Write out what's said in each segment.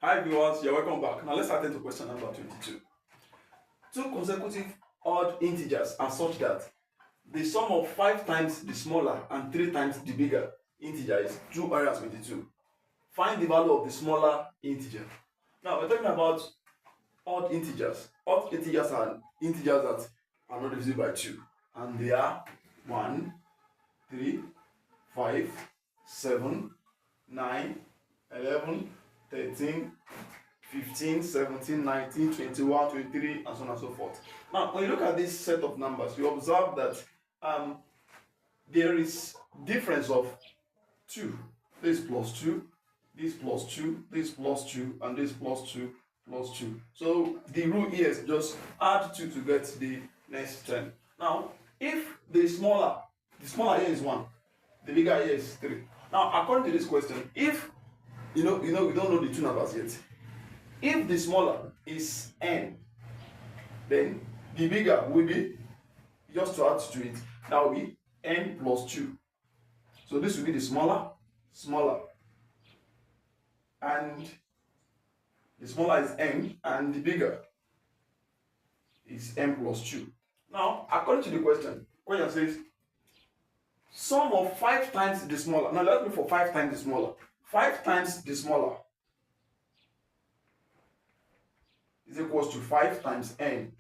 Hi viewers, you're welcome back. Now let's attend to question number 22. Two consecutive odd integers are such that the sum of 5 times the smaller and 3 times the bigger integer is 222. Find the value of the smaller integer. Now we're talking about odd integers. Odd integers are integers that are not divisible by 2. And they are 1, 3, 5, 7, 9, 11, 13, 15, 17, 19, 21, 23, and so on and so forth. Now, when you look at this set of numbers, you observe that there is difference of 2. This plus 2, this plus 2, this plus 2, and this plus 2, plus 2. So the rule here is just add 2 to get the next term. Now, if the smaller here is 1, the bigger here is 3. Now, according to this question, if we don't know the two numbers yet. If the smaller is n, then the bigger will be, just to add to it, that will be n plus 2. So this will be the smaller, and the smaller is n, and the bigger is n plus 2. Now, according to the question says sum of 5 times the smaller. Now let's look for 5 times the smaller. 5 times the smaller is equals to 5 times n,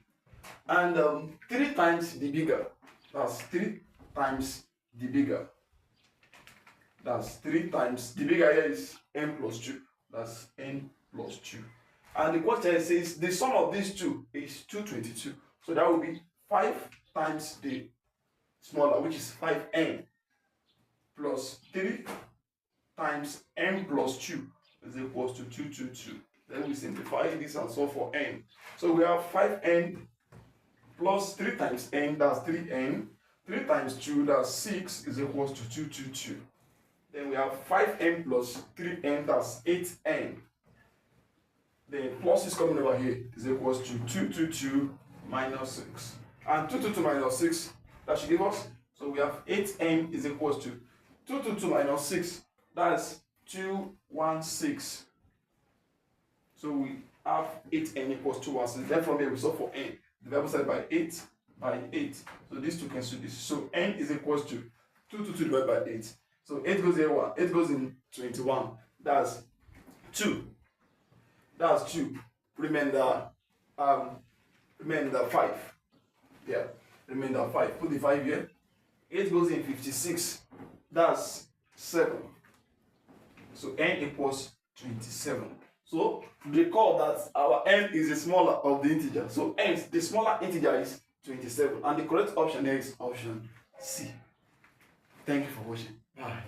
and 3 times the bigger, that's 3 times the bigger, that's 3 times the bigger here is n plus 2, that's n plus 2. And the question says the sum of these two is 222, so that will be 5 times the smaller, which is 5n, plus 3 times n plus 2 is equals to 222. Then we simplify this and solve for n. So we have 5n plus 3 times n, that's 3n. 3 times 2, that's 6, is equals to 222. Then we have 5n plus 3n, that's 8n. Then plus is coming over here, is equals to 222 minus 6. And 222 minus 6, that should give us, so we have 8n is equals to 222 minus 6, that's 216. So we have 8n equals 216. Then from here we solve for n. Divide both sides by 8 by 8. So these two cancel this. So n is equals to 222 divided by 8. So 8 goes here 1. 8 goes in 21. That's 2. That's 2. Remainder 5. Yeah. Remainder 5. Put the 5 here. 8 goes in 56. That's 7. So n equals 27. So recall that our n is the smaller of the integer. So n, the smaller integer is 27. And the correct option here is option C. Thank you for watching. Bye.